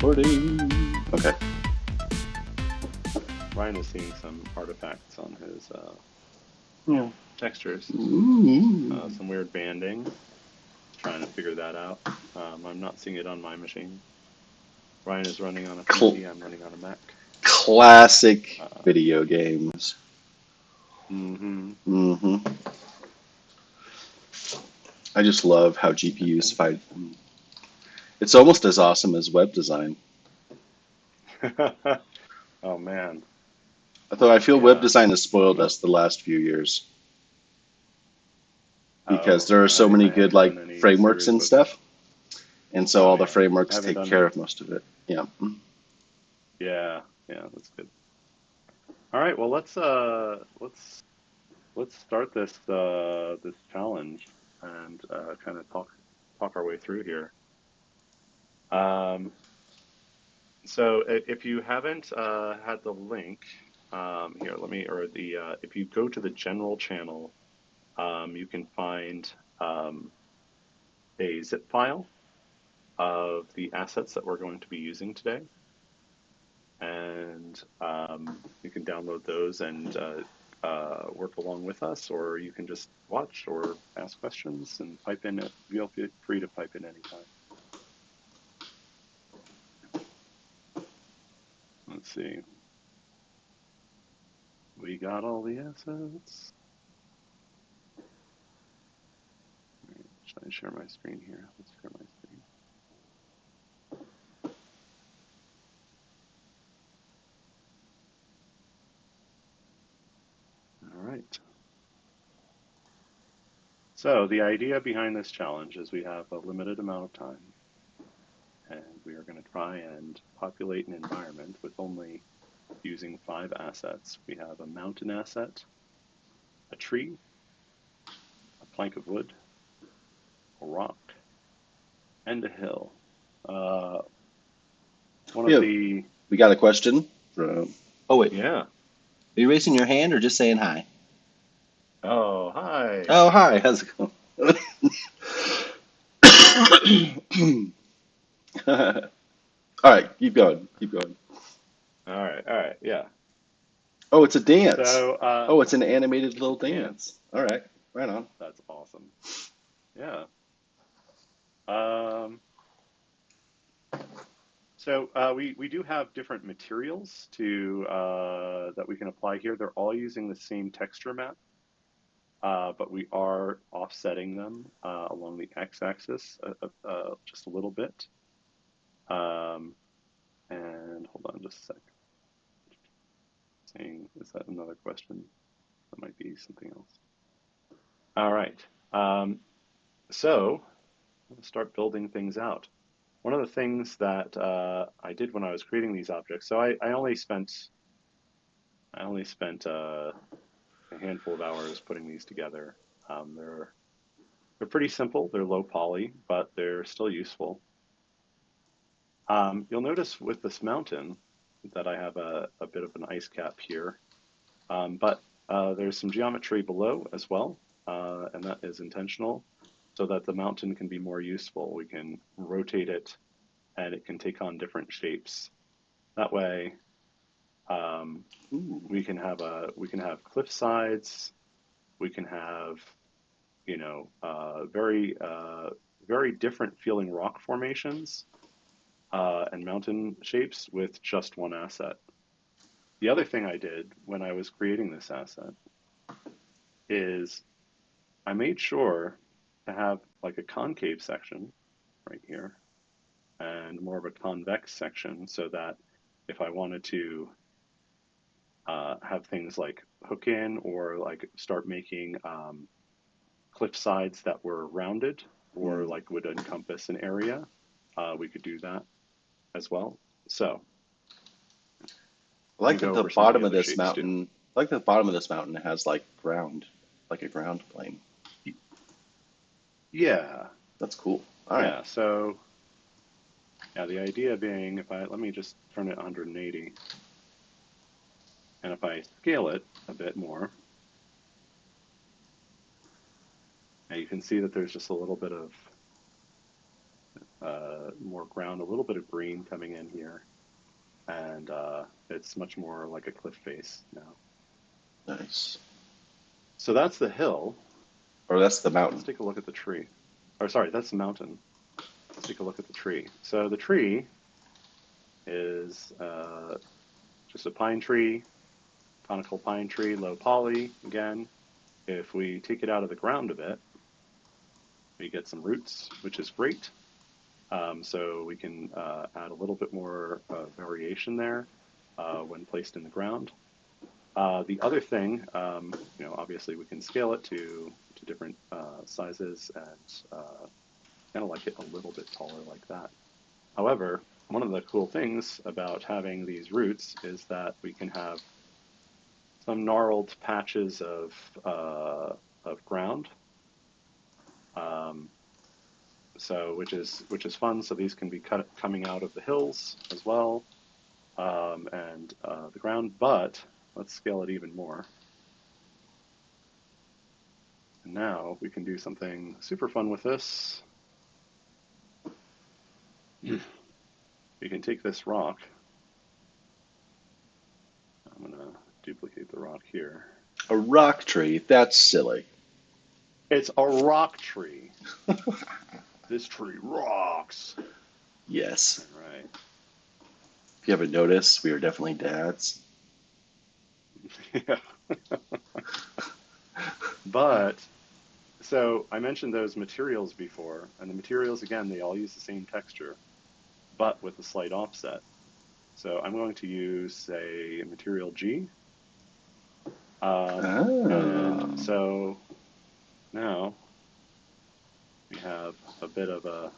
Recording. Okay. Ryan is seeing some artifacts on his textures. Some weird banding. Trying to figure that out. I'm not seeing it on my machine. Ryan is running on a PC. I'm running on a Mac. Classic video games. Mm-hmm. I just love how GPUs fight. It's almost as awesome as web design. Oh man. Although I feel web design has spoiled us the last few years. Because there are so many good like frameworks and stuff. And so all the frameworks take care of most of it. Yeah. Yeah, that's good. All right, well let's start this this challenge and kind of talk our way through here. So if you haven't had the link here, if you go to the general channel, you can find a zip file of the assets that we're going to be using today. And you can download those and work along with us, or you can just watch or ask questions and pipe in. Feel free to pipe in anytime. Let's see. We got all the assets. Should I share my screen here? Let's share my screen. All right. So the idea behind this challenge is we have a limited amount of time, and we are going to try and populate an environment with only using 5 assets. We have a mountain asset, a tree, a plank of wood, a rock, and a hill. We got a question from. Oh wait. Yeah. Are you raising your hand or just saying hi? Oh, hi. Oh, hi. How's it going? All right, keep going. All right, yeah. Oh, it's a dance. So, it's an animated little dance. All right, right on. That's awesome. Yeah. So we do have different materials to that we can apply here. They're all using the same texture map, but we are offsetting them along the x-axis just a little bit. And hold on just a sec. Is that another question? That might be something else. All right. So let's start building things out. One of the things that I did when I was creating these objects, so I only spent a handful of hours putting these together. They're pretty simple. They're low poly, but they're still useful. You'll notice with this mountain that I have a bit of an ice cap here, but there's some geometry below as well, and that is intentional so that the mountain can be more useful. We can rotate it and it can take on different shapes. That way, we can have cliff sides. We can have, very different feeling rock formations and mountain shapes with just one asset. The other thing I did when I was creating this asset is I made sure to have like a concave section right here and more of a convex section so that if I wanted to have things like hook in or like start making cliff sides that were rounded or like would encompass an area, we could do that as well. So I like that the bottom of this mountain, has like ground, like a ground plane. Yeah. That's cool. All right. Yeah, so the idea being let me just turn it 180. And if I scale it a bit more, you can see that there's just a little bit of more ground, a little bit of green coming in here, and it's much more like a cliff face now. Nice. So that's the hill. Or that's the mountain. Let's take a look at the tree. Or sorry, that's the mountain. Let's take a look at the tree. So the tree is just a pine tree, conical pine tree, low poly. Again, if we take it out of the ground a bit, we get some roots, which is great. So we can add a little bit more variation there when placed in the ground. The other thing, obviously we can scale it to different sizes and kind of like it a little bit taller like that. However, one of the cool things about having these roots is that we can have some gnarled patches of ground, so which is fun. So these can be coming out of the hills as well, and the ground. But let's scale it even more. And now we can do something super fun with this. We can take this rock. I'm going to duplicate the rock here. A rock tree? That's silly. It's a rock tree. This tree rocks. Yes. All right. If you haven't noticed, we are definitely dads. Yeah. But, so I mentioned those materials before, and the materials, again, they all use the same texture, but with a slight offset. So I'm going to use, say, material G. And so now we have a bit of a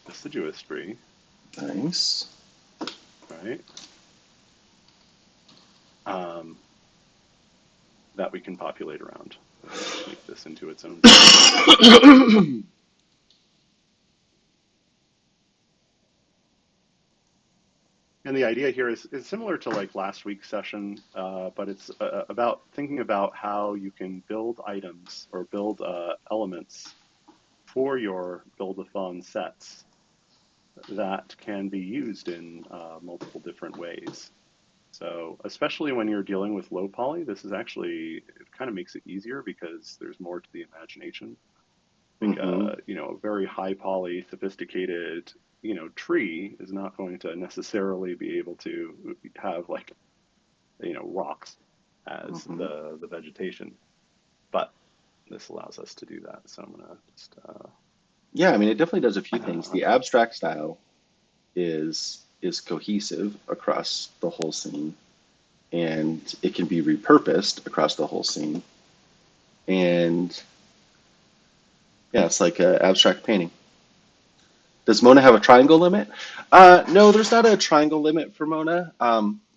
deciduous tree. Nice. Right? That we can populate around. Make this into its own. And the idea here is similar to like last week's session, but it's about thinking about how you can build items or build elements for your Buildathon sets that can be used in multiple different ways. So especially when you're dealing with low poly, this is actually, it kind of makes it easier because there's more to the imagination. Like, a very high poly, sophisticated, tree is not going to necessarily be able to have like, rocks as the vegetation. But this allows us to do that. So I'm gonna just. Yeah, I mean, it definitely does a few things. The abstract style is cohesive across the whole scene, and it can be repurposed across the whole scene. And yeah, it's like an abstract painting. Does Mona have a triangle limit? No, there's not a triangle limit for Mona.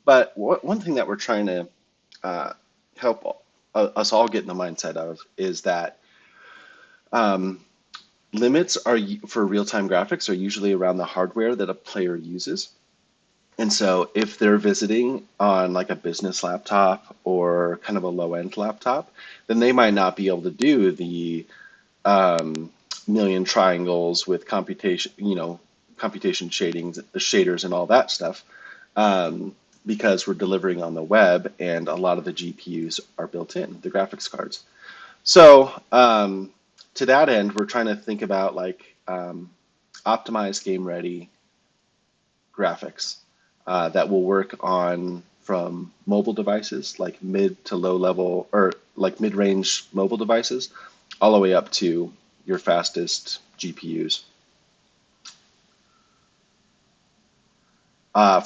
But one thing that we're trying to help us all get in the mindset of is that limits are for real-time graphics are usually around the hardware that a player uses. And so if they're visiting on like a business laptop or kind of a low-end laptop, then they might not be able to do the million triangles with computation, computation shaders and all that stuff, because we're delivering on the web and a lot of the GPUs are built in, the graphics cards. So to that end, we're trying to think about like optimized game ready graphics that will work on from mobile devices, like mid to low level or like mid-range mobile devices, all the way up to your fastest GPUs.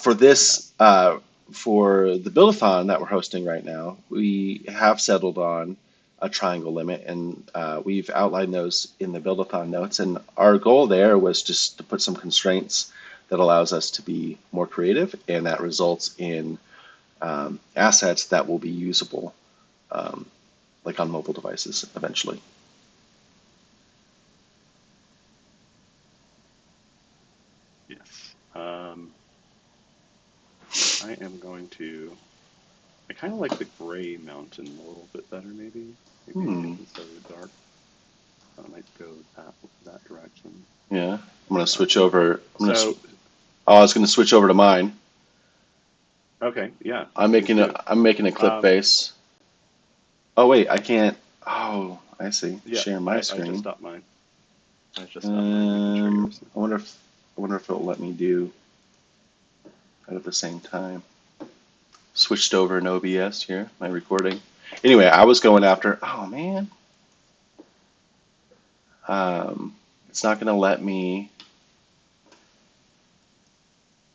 For this, for the Buildathon that we're hosting right now, we have settled on a triangle limit, and we've outlined those in the Buildathon notes. And our goal there was just to put some constraints that allows us to be more creative, and that results in assets that will be usable, like on mobile devices eventually. Yes. I am going to. I kind of like the gray mountain a little bit better, maybe. Maybe make it so dark. I might might go that direction. Yeah. I'm gonna switch Um, over. so Oh, I was gonna switch over to mine. okay, yeah, I'm please making a do. I'm making a clip Um, base. Oh wait, I can't. Oh, I see. yeah, Share my I just screen. stopped mine. I just stopped mine. You can share yours now. I wonder if it'll let me do it at the same time. Switched over in OBS here, my recording. Anyway, I was going after. Oh man, it's not gonna let me.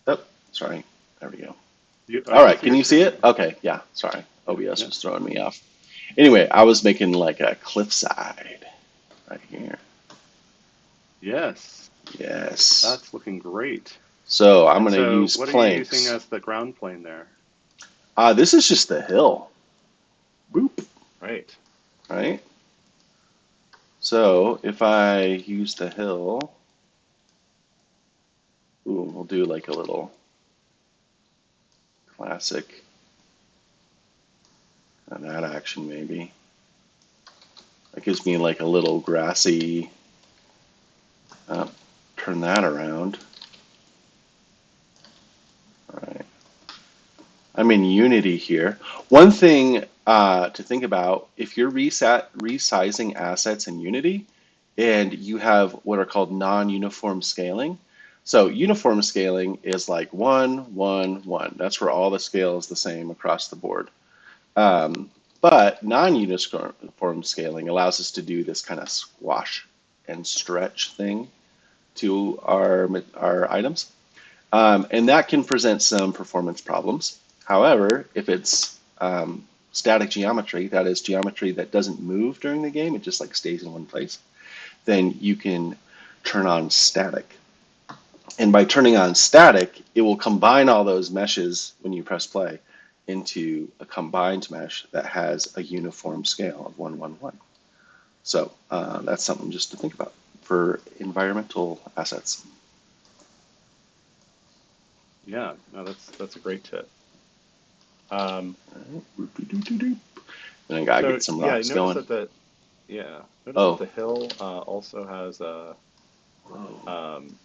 Oh, sorry. There we go. I All can right, see can your you see screen. it? Okay, yeah. Sorry, Yeah, OBS yeah. was throwing me off. Anyway, I was making like a cliffside right here. Yes, Yes. that's looking great. So I'm And gonna so, use what are you using planks. as the ground plane there? This is just the hill. Boop. Right. Right. So if I use the hill, ooh, we'll do like a little classic that action maybe. That gives me like a little grassy. Uh, Turn that around. All right. I'm in Unity here. One thing to think about, if you're resizing assets in Unity and you have what are called non-uniform scaling. So uniform scaling is like 1, 1, 1. That's where all the scale is the same across the board. Um, but non-uniform scaling allows us to do this kind of squash and stretch thing to our items. And that can present some performance problems. However, if it's static geometry, that is geometry that doesn't move during the game, it just like stays in one place, then you can turn on static. And by turning on static, it will combine all those meshes when you press play into a combined mesh that has a uniform scale of 1, 1, 1. So that's something just to think about for environmental assets. Yeah. No, that's a great tip. Um, And I gotta so get some yeah, rocks notice going. that notice that Oh, the hill also has a whoa, um,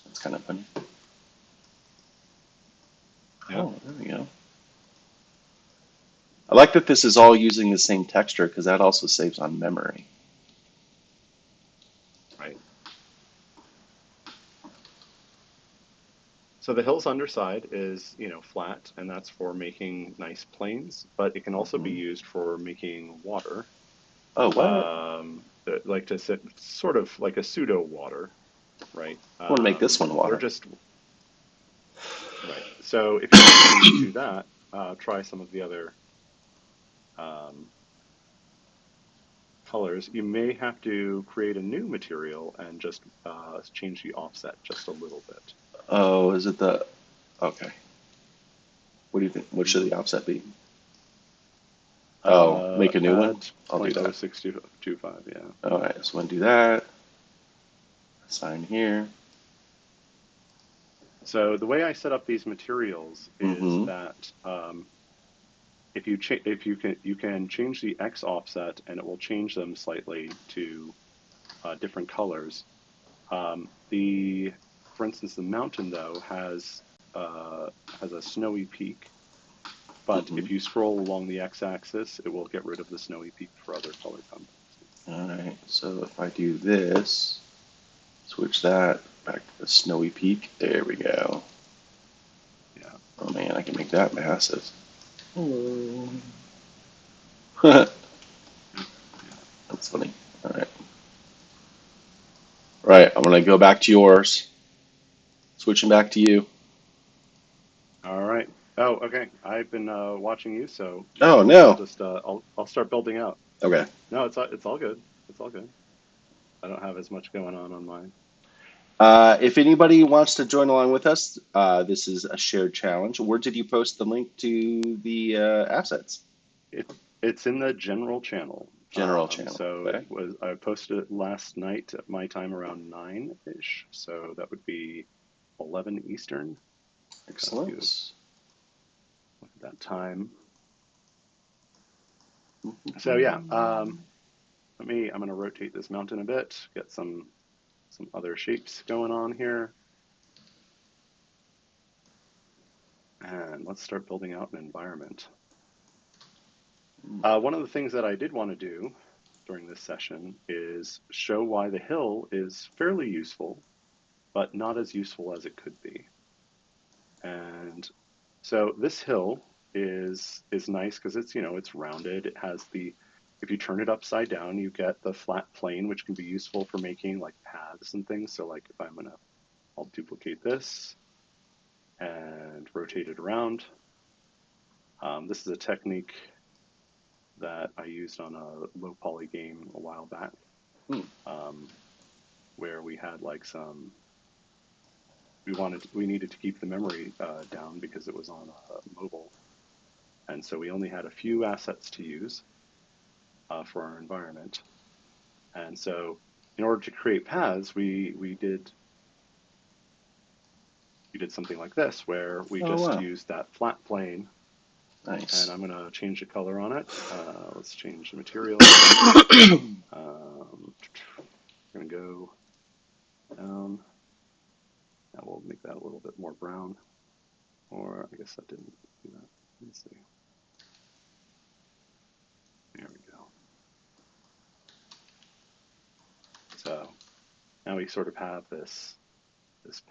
that's kind of funny. yeah, Oh, there we go. I like that this is all using the same texture because that also saves on memory. right. So the hill's underside is, flat, and that's for making nice planes, but it can also be Hmm. used for making water, Oh, what? like to sit sort of like a pseudo water, right? I want to make this one Or water. just right. So if you want to do that, try some of the other um, colors. You may have to create a new material and just change the offset just a little bit. Oh, is it the? Okay. What do you think? What should Hmm. the offset be? Oh, make a new one. Add I'll do that. 0.0625, yeah. All right, so I'm gonna do that. Assign here. So the way I set up these materials is Mm-hmm. that if you can change the X offset and it will change them slightly to different colors. The For instance, the mountain though has a snowy peak, but Mm-hmm. if you scroll along the X-axis, it will get rid of the snowy peak for other color combinations. All right. So if I do this, switch that back to the snowy peak. There we go. Yeah, Oh man, I can make that massive. Hello. That's yeah, yeah. funny. All right. Right. I'm gonna go back to yours. Switching back to you. All right. Oh, okay. I've been watching you, so Oh I'll no. just I'll start building out. Okay. No, it's all good. It's all good. I don't have as much going on mine. If anybody wants to join along with us, this is a shared challenge. Where did you post the link to the assets? It's in the general channel. General channel. So Okay. I posted it last night at my time around 9-ish. So that would be 11 Eastern. So if you Excellent. look at that time. So yeah. Mhm. I'm going to rotate this mountain a bit, get some other shapes going on here. And let's start building out an environment. One of the things that I did want to do during this session is show why the hill is fairly useful, but not as useful as it could be. And so this hill is nice because it's, it's rounded. It has if you turn it upside down, you get the flat plane, which can be useful for making like paths and things. So like if I'll duplicate this and rotate it around. This is a technique that I used on a low poly game a while back, where we had like we needed to keep the memory down because it was on a mobile, and so we only had a few assets to use for our environment. And so in order to create paths, we did something like this, where we just used that flat plane. Nice. And I'm going to change the color on it. Let's change the material. We're going to go down. Now we'll make that a little bit more brown. Or I guess that didn't do that. Let's see. There we go. So now we sort of have this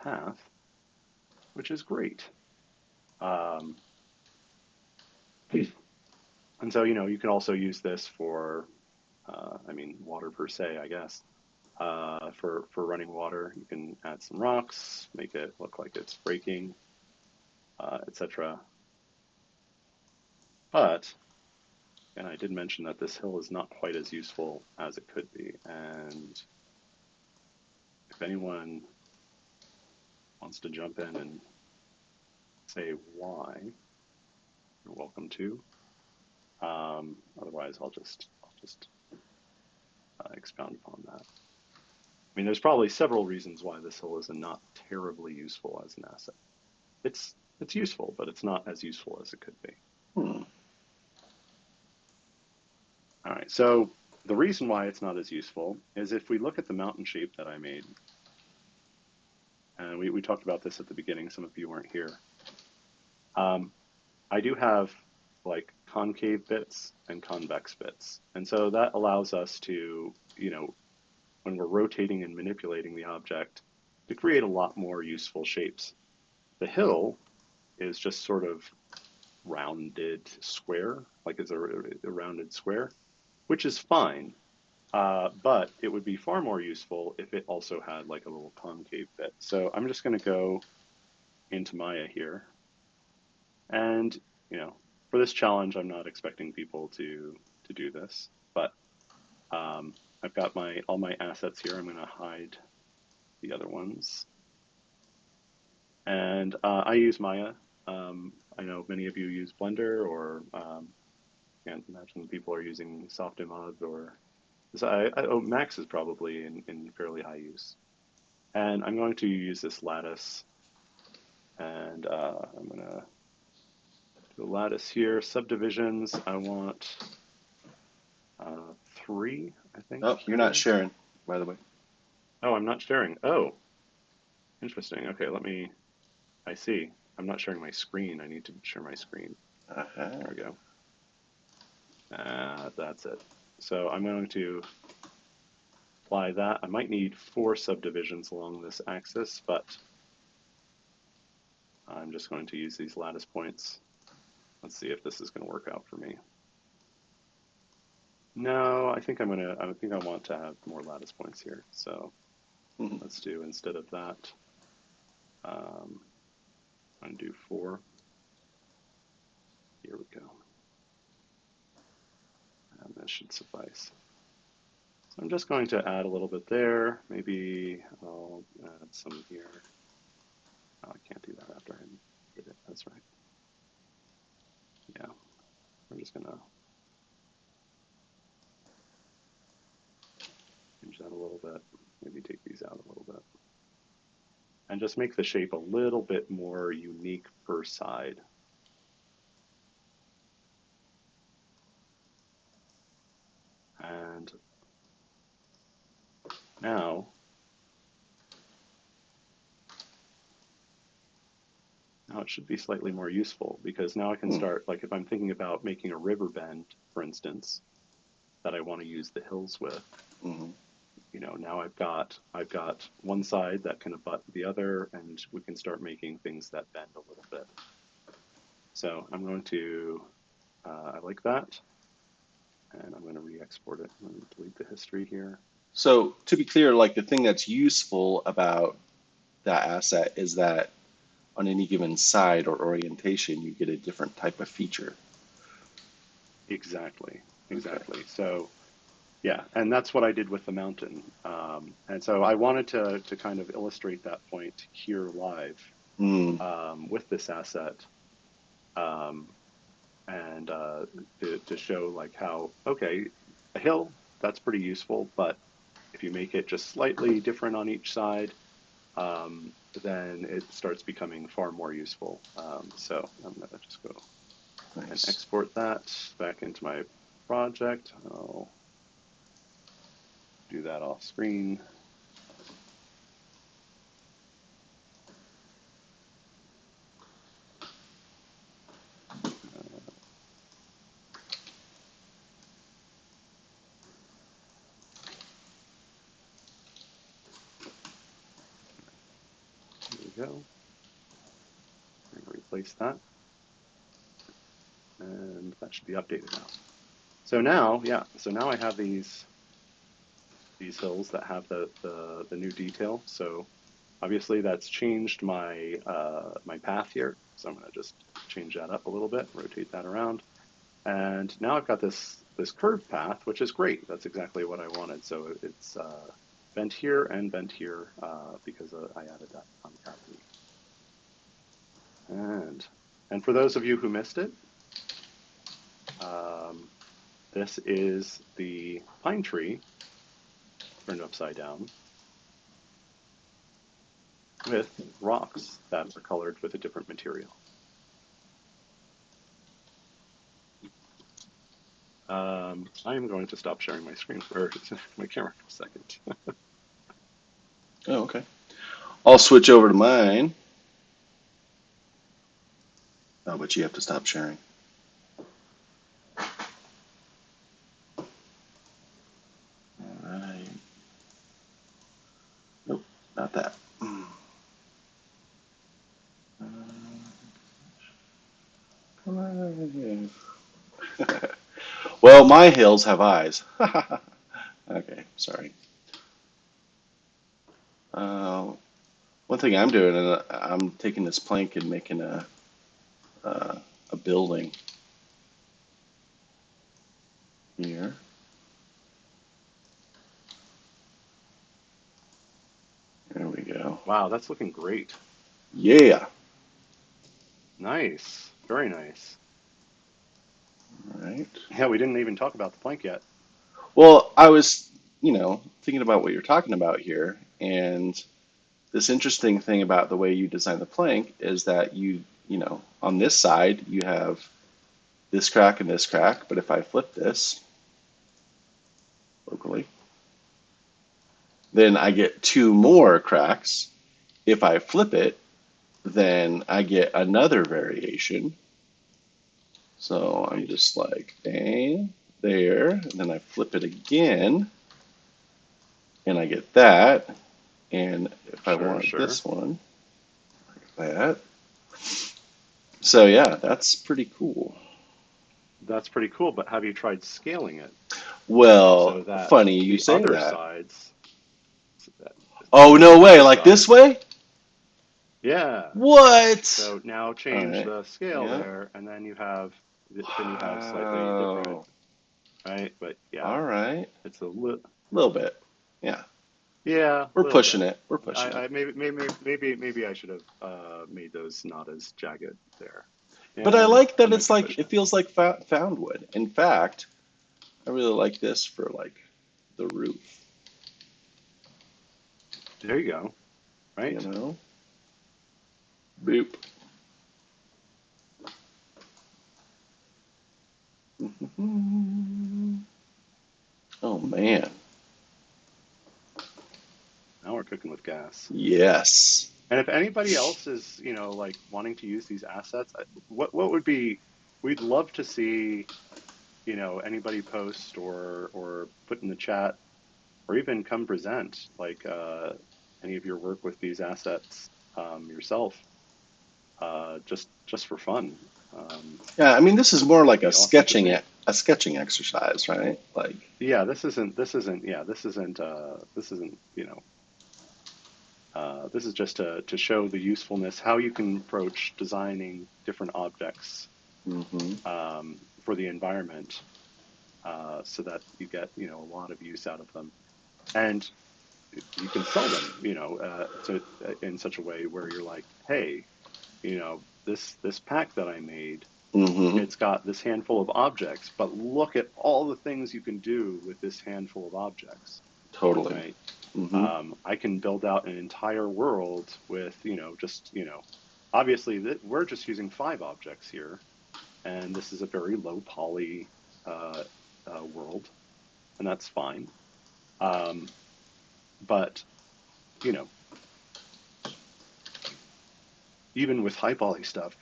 path, which is great. And so, you can also use this for, water per se, I guess. For running water, you can add some rocks, make it look like it's breaking, etc. But, and I did mention that this hill is not quite as useful as it could be. And if anyone wants to jump in and say why, you're welcome to. Otherwise, I'll just expound upon that. I mean, there's probably several reasons why this hill is not terribly useful as an asset. It's useful, but it's not as useful as it could be. All right, so the reason why it's not as useful is if we look at the mountain shape that I made, and we talked about this at the beginning, some of you weren't here. I do have like concave bits and convex bits. And so that allows us to, when we're rotating and manipulating the object, to create a lot more useful shapes. The hill is just sort of rounded square, like it's a rounded square, which is fine. But it would be far more useful if it also had like a little concave bit. So I'm just going to go into Maya here. And, for this challenge, I'm not expecting people to do this, but I've got all my assets here. I'm going to hide the other ones. And I use Maya. I know many of you use Blender, or can't imagine people are using Softimod, or Max is probably in fairly high use. And I'm going to use this lattice, and I'm going to do a lattice here. Subdivisions, I want 3, I think. Oh, you're not sharing, by the way. Oh, I'm not sharing. Oh, interesting. Okay, I see. I'm not sharing my screen. I need to share my screen. There we go. That's it. So I'm going to apply that. I might need 4 subdivisions along this axis, but I'm just going to use these lattice points. Let's see if this is going to work out for me. No, I think I want to have more lattice points here. So let's do, instead of that, I'm going to do 4. Here we go. And that should suffice. So I'm just going to add a little bit there. Maybe I'll add some here. Oh, I can't do that after I did it. That's right. Yeah, I'm just going to change that a little bit. Maybe take these out a little bit. And just make the shape a little bit more unique per side. And now, now it should be slightly more useful because now I can Hmm. start, like if I'm thinking about making a river bend, for instance, that I want to use the hills with, Hmm. now I've got one side that can abut the other, and we can start making things that bend a little bit. So I'm going to, I like that, and I'm going to re-export it. I'm going to delete the history here. So to be clear, like the thing that's useful about that asset is that on any given side or orientation, you get a different type of feature. Exactly, Okay. exactly. So yeah, and that's what I did with the mountain. And so I wanted to kind of illustrate that point here live Mm. with this asset, um, and to show like how, okay, a hill, that's pretty useful, but if you make it just slightly different on each side, then it starts becoming far more useful. So I'm going to just go and Nice. export that back into my project. I'll do that off screen. Uh, Here we go. I'm going to replace that, and that should be updated now. So now, yeah, so now I have these hills that have the new detail. So obviously that's changed my my path here. So I'm going to just change that up a little bit, rotate that around, and now I've got this curved path, which is great. That's exactly what I wanted. So it's bent here because I added that concavity. And and for those of you who missed it, um, this is the pine tree turned upside down with rocks that are colored with a different material. I am going to stop sharing my screen or my camera for a second. Oh, okay. I'll switch over to mine. Oh, but you have to stop sharing. All right. Nope, not that. Come on. Well, my hills have eyes. Okay, sorry. Uh, One thing I'm doing, I'm taking this plank and making uh, a building here. There we go. Wow, that's looking great. Yeah. Nice. Very nice. All right. Yeah, we didn't even talk about the plank yet. Well, I was, thinking about what you're talking about here, and this interesting thing about the way you design the plank is that on this side you have this crack, but if I flip this locally, then I get two more cracks. If I flip it, then I get another variation. So I'm Right. just like, bang, there, and then I flip it again, and I get that. And if I Sure, wanted sure. this one, like that. So yeah, that's pretty cool. That's pretty cool, but have you tried scaling it Well, so that funny you the say other that. sides, Oh, so no the way, other like this sides, way? yeah. What? So now All change right. the scale Yeah. there, and then you have slightly different, Wow. right? But yeah, All right. it's a little, A little bit. Yeah. yeah, a We're little pushing bit. it. We're pushing it. I maybe I should have made those not as jagged there. But I Yeah, like I that might it's be like pushing it it. feels like found wood. In fact, I really like this for like the roof, There you go. you Right. know? Boop. Oh man. Now we're cooking with gas. Yes. And if anybody else is, like wanting to use these assets, what would be, we'd love to see, anybody post or put in the chat or even come present like any of your work with these assets yourself, just for fun. Yeah, I mean, this is more It'd like be awesome to see. a sketching exercise, right? Like, Yeah, this is just to show the usefulness, how you can approach designing different objects hmm for the environment, so that you get, a lot of use out of them. And you can sell them, in such a way where you're like, hey, this pack that I made, hmm it's got this handful of objects, but look at all the things you can do with this handful of objects, totally. right? hmm I can build out an entire world with, just, obviously we're just using 5 objects here, and this is a very low poly uh, world, and that's fine. Um, but, you know, even with high poly stuff,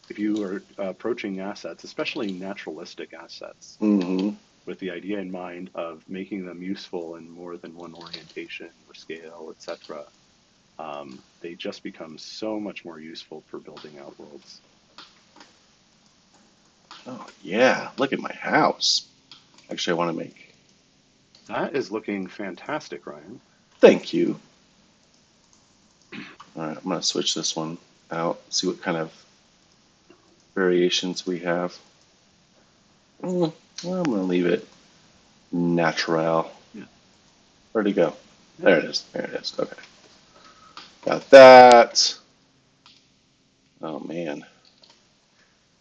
if you are approaching assets, especially naturalistic assets, hmm with the idea in mind of making them useful in more than one orientation or scale, etc., they just become so much more useful for building out worlds. Oh, yeah. Look at my house. Actually, I want to make. That is looking fantastic, Ryan. Thank you. All right, I'm going to switch this one out, see what kind of variations we have. Well, I'm going to leave it natural. Yeah, Where'd it go? yeah. There it is. There it is. Okay. Got that. Oh, man.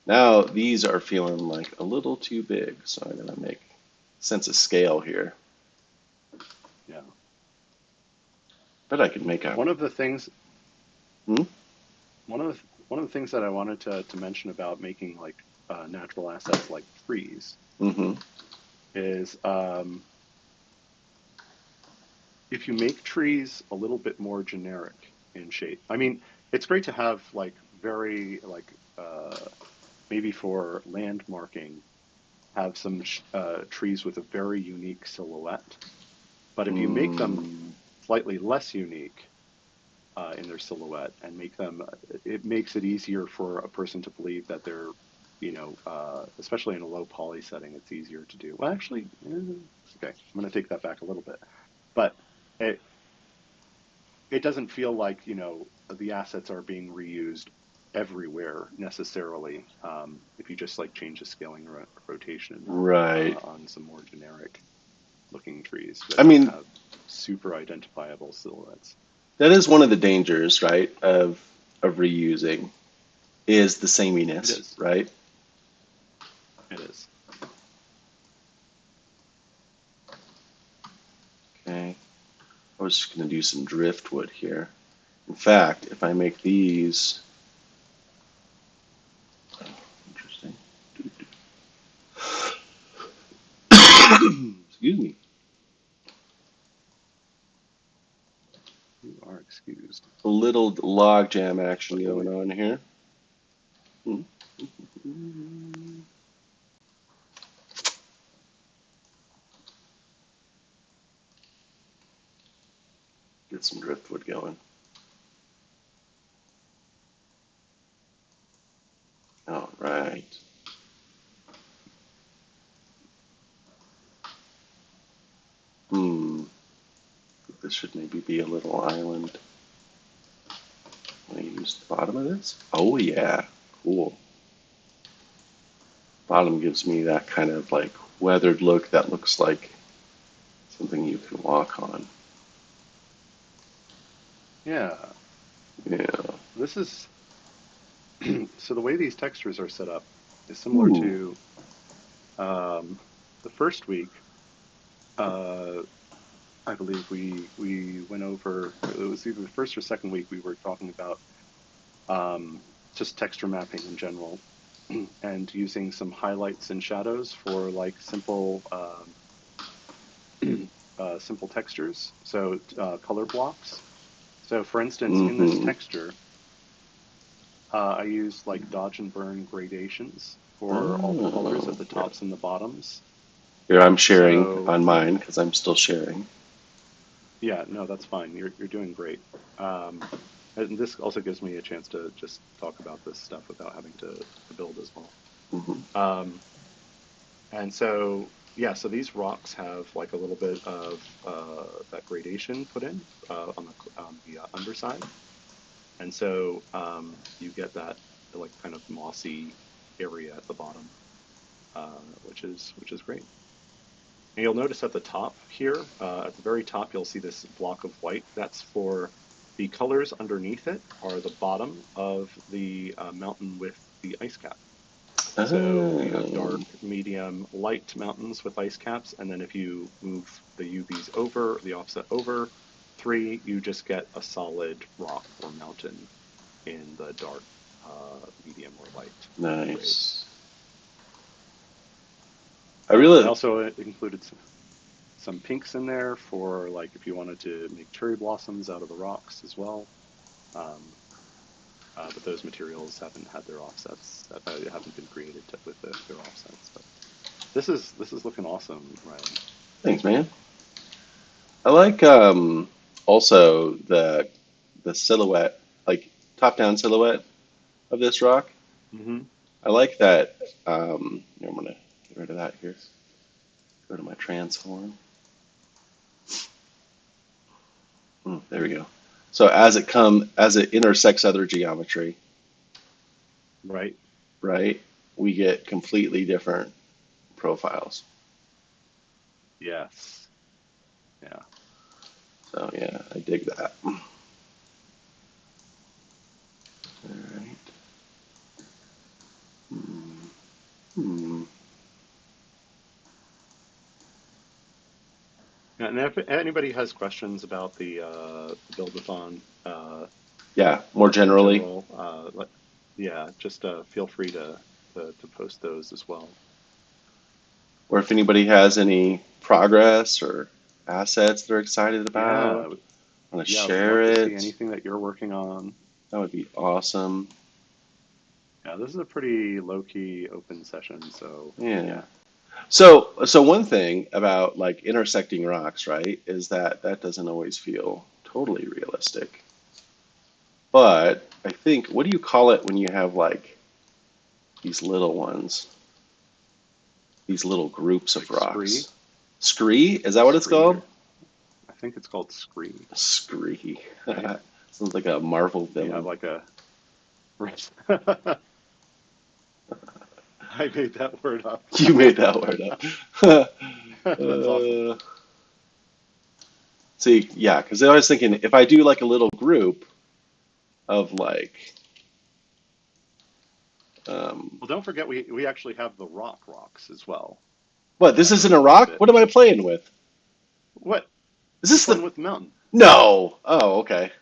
Now these are feeling like a little too big, so I'm going to make sense of scale here. Yeah. But I could make a. One of the things, Hmm? one of the things that I wanted to mention about making like natural assets like trees Mm-hmm. is, if you make trees a little bit more generic in shape. I mean, it's great to have like very like maybe for land marking, have some trees with a very unique silhouette. But if you make them Mm, slightly less unique in their silhouette and make them, it makes it easier for a person to believe that they're, especially in a low poly setting, it's easier to do. Well, actually, okay, I'm going to take that back a little bit. But it, it doesn't feel like, the assets are being reused everywhere necessarily, if you just like change the scaling rotation right. on some more generic looking trees I that don't mean, have super identifiable silhouettes. that is one of the dangers, right, of reusing is the It sameness, is. right? It is. Okay. I was just going to do some driftwood here. In fact, if I make these, oh, interesting. Excuse me. You are excused. A little log jam action But going going, on here. Get some driftwood going. All right. Hmm. This should maybe be a little island. I'm going to use the bottom of this. Oh, yeah. Cool. Bottom gives me that kind of like weathered look that looks like something you can walk on. yeah, Yeah. this is so the way these textures are set up is similar Ooh. to the first week. Uh, I believe we went over. It was either the first or second week we were talking about just texture mapping in general, and using some highlights and shadows for like simple simple textures, so color blocks. So for instance, in this Mm-hmm. texture, I use like dodge and burn gradations for all the colors at Oh, the yeah. tops and the bottoms. Here I'm sharing So on mine because I'm still sharing. yeah, no, that's fine. You're doing great. Um, and this also gives me a chance to just talk about this stuff without having to build as well. Mm-hmm. Um, and so yeah, so these rocks have like a little bit of that gradation put in on the underside, and so you get that like kind of mossy area at the bottom, which is great. And you'll notice at the top here, at the very top, you'll see this block of white. That's for the colors underneath it are the bottom of the mountain with the ice cap. So you have Oh, dark, medium, light mountains with ice caps, and then if you move the UVs over, the offset over 3, you just get a solid rock or mountain in the dark, medium, or light grades. nice. I really, I also included some pinks in there for like if you wanted to make cherry blossoms out of the rocks as well. Um, but those materials haven't had their offsets, haven't been created with their offsets. But this is looking awesome, Ryan. thanks, man. I like also the silhouette, like top down silhouette of this rock. Hmm. I like that. Here, I'm gonna get rid of that here. Go to my transform. There we go. So as it intersects other geometry, Right? right, we get completely different profiles. Yes. Yeah. So yeah, I dig that. All right. Hmm. Hmm. And if anybody has questions about the Buildathon, Yeah, more in generally, general, yeah, just feel free to post those as well. or if anybody has any progress or assets they're excited about, Yeah, want to yeah, I would share love to see it, anything that you're working on. that would be awesome. Yeah, this is a pretty low-key open session, so Yeah. yeah. So one thing about like intersecting rocks, right, is that that doesn't always feel totally realistic. But I think, what do you call it when you have like these little ones, these little groups of Like Scree, rocks? Scree? Is that what it's Scree, called? or I think it's called Scree, Scree. right? Sounds like a Marvel You have villain. like a I made that word up. You made that word up. That's awesome. uh, See, yeah, because I was thinking if I do like a little group of like, um, Well, don't forget we actually have the rocks as well. what? This I don't isn't know a if you rock? fit. What am I playing with? What? Is You're this playing the? with the mountain. No. Oh, okay.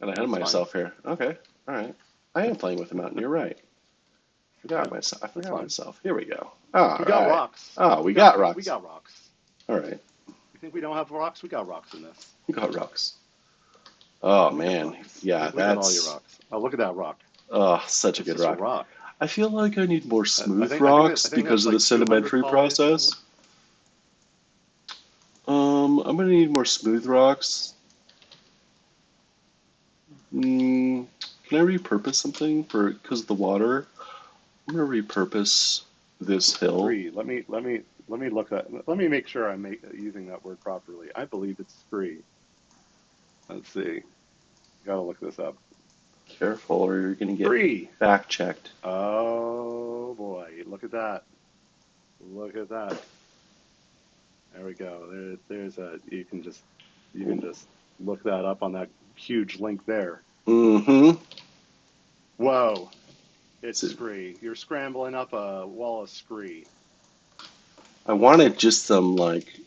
Got ahead of That's fine. myself here. Okay. All right. I am playing with the mountain. You're right. Yeah, Forgot myself. I that's forgot fine. myself. Here we go. All We got right. rocks. Oh, We we got got we rocks. got rocks. All right. You think we don't have rocks? We got rocks in this. We got rocks. Oh We got man. rocks. Yeah, We got all your that's rocks. Oh, look at that rock. such a That's good just a rock. rock. I feel like I need more I smooth think I think that rocks I think that's because of the like 200 sedimentary polys or something. process. I'm gonna need more smooth rocks. Mm, can I repurpose something for because of the water? I'm gonna repurpose this hill. Scree. Let me look at. Let me make sure I'm using that word properly. I believe it's scree. Let's see. Gotta look this up. Careful, or you're gonna get Scree. fact checked. Oh boy, look at that. Look at that. There we go. There's a you can just look that up on that huge link there. Mm-hmm. Whoa, it's So scree. You're scrambling up a wall of scree. I wanted just some like You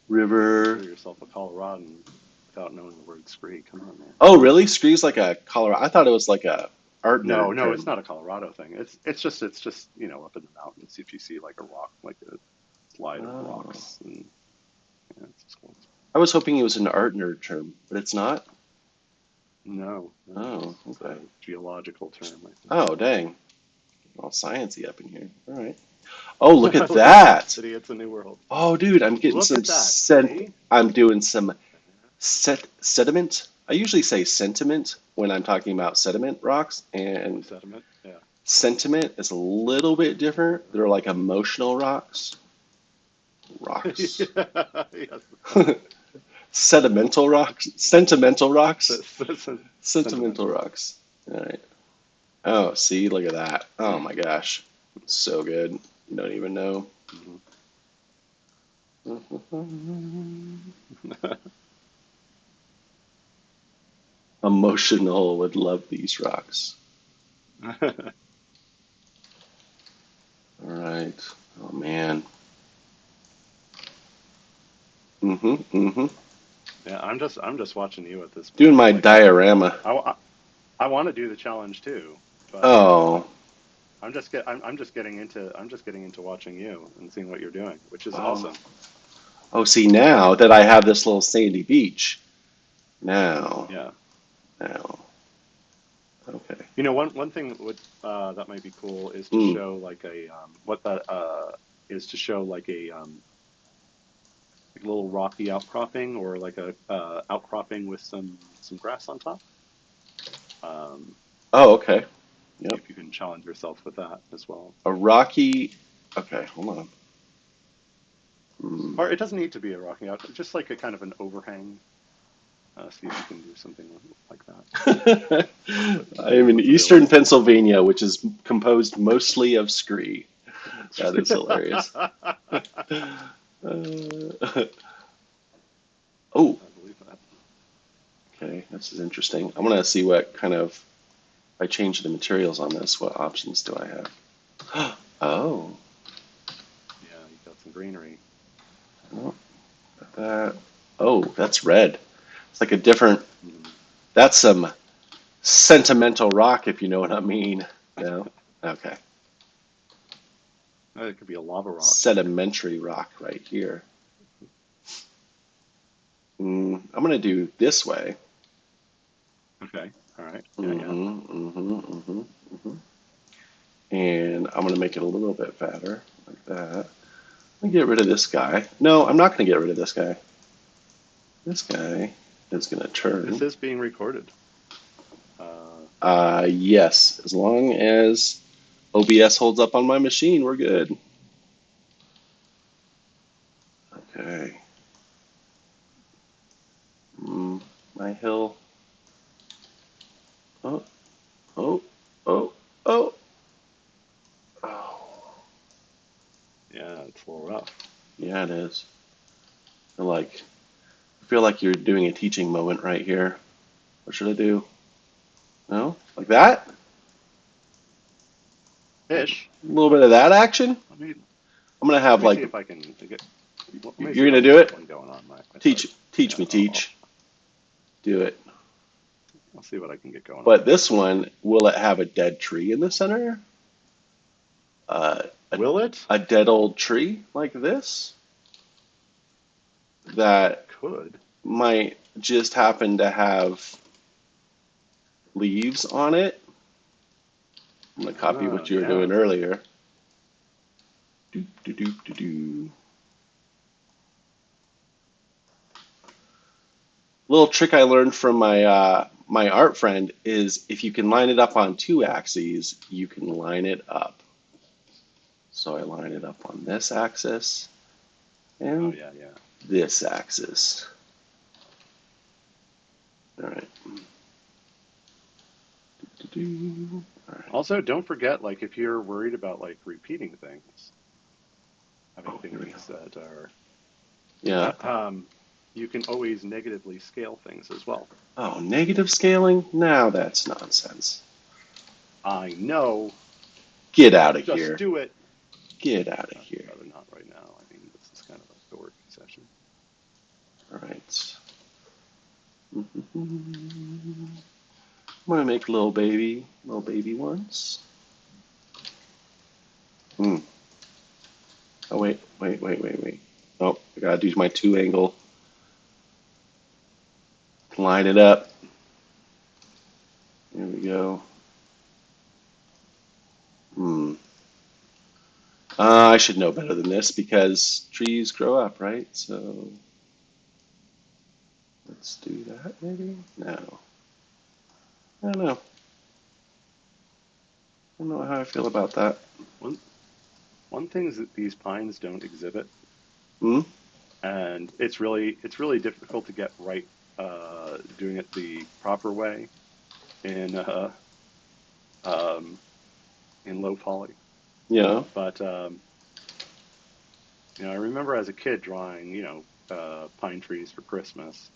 river. consider yourself a Coloradan without knowing the word scree. Come on, man. Oh, really? Scree's like a Colorado. I thought it was like a art No, nerd no, it's term. not a Colorado thing. It's just up in the mountains if you see like a rock, like a slide of Oh, rocks, and yeah. I was hoping it was an art nerd term, but it's not. No, no, Oh, it's okay. a geological term, I Oh, dang. All sciencey up in here. All right. Oh, look think. at Look at that, that. city. It's a new world. Oh, dude, I'm getting Look some at that. scent. See? I'm doing some sediment. I usually say sentiment when I'm talking about sediment rocks, and Sediment. Yeah. sentiment is a little bit different. They're like emotional rocks. Rocks. Yeah. Yes. Sedimental rocks. Sentimental rocks. Sentimental Sentimental. rocks. All right. Oh, see, look at that. Oh my gosh. So good. You don't even know. Mhm. Emotional would love these rocks. All right. Oh man. Mm-hmm. Mm-hmm. Yeah, I'm just watching you at this Doing point. my Like diorama. I want to do the challenge too, but Oh. I'm just getting into watching you and seeing what you're doing, which is Oh. awesome. Oh, see now that I have this little sandy beach. Now. Yeah. Now. Okay. One thing that would that might be cool is to Mm. show like a what that is to show like a little rocky outcropping or like a outcropping with some grass on top. Um, Oh, okay. See Yep. if you can challenge yourself with that as well. A rocky. Okay, hold on. Mm. Or it doesn't need to be a rocky out, just like a kind of an overhang. See if you can do something like that. I See am in what's eastern available. Pennsylvania, which is composed mostly of scree. That is hilarious. Oh, I believe that. okay. This is interesting. I want to see what kind of, if I change the materials on this, what options do I have? Oh, Yeah, you got some greenery. oh, got that. Oh, that's red. It's like a different, Mm. that's some sentimental rock, if you know what I mean. No? Okay. It could be a lava rock. Sedimentary rock right here. I'm going to do this way. Okay. All right. Yeah, yeah. Mm-hmm, mm-hmm, mm-hmm, mm-hmm. And I'm going to make it a little bit fatter, like that. I'm going to get rid of this guy. No, I'm not going to get rid of this guy. This guy is going to This turn. is being recorded. Uh, Yes, as long as OBS holds up on my machine, we're good. Okay. My hill. Oh, oh, oh, oh, oh. yeah, it's a little rough. Yeah, it is. I feel like you're doing a teaching moment right here. What should I do? No? Like that? A Ish. little bit of that action? Let me I'm gonna let have me see like, if I can get. Let me see you're if I gonna can do get it? one going on my side. Teach Yeah, me, teach. Do it. I'll see what I can get going on But my this side. one, will it have a dead tree in the center? Uh, a, Will it? a dead old tree like this It that could. might just happen to have leaves on it. I'm gonna copy Ah, what you were yeah. doing earlier. Do do do do do. Little trick I learned from my art friend is if you can line it up on two axes, you can line it up. So I line it up on this axis Oh, and yeah, yeah. this axis. All right. All right. Also, don't forget, like, if you're worried about like repeating things, having Oh, here we go. things that are, Yeah. um, you can always negatively scale things as well. Oh, negative scaling? Now that's nonsense. I know. Get out of Just here. do it. Get out of I'd here. rather not right now. I mean, this is kind of like a working session. All right. I'm gonna make little baby ones. Hmm. Oh wait. Oh, I gotta do my two angle. Line it up. Here we go. Hmm. I should know better than this because trees grow up, right? So let's do that maybe? No. I don't know. I don't know how I feel about that. One one thing is that these pines don't exhibit, Hmm? and it's really difficult to get right doing it the proper way in um, in low poly. Yeah. But I remember as a kid drawing, pine trees for Christmas,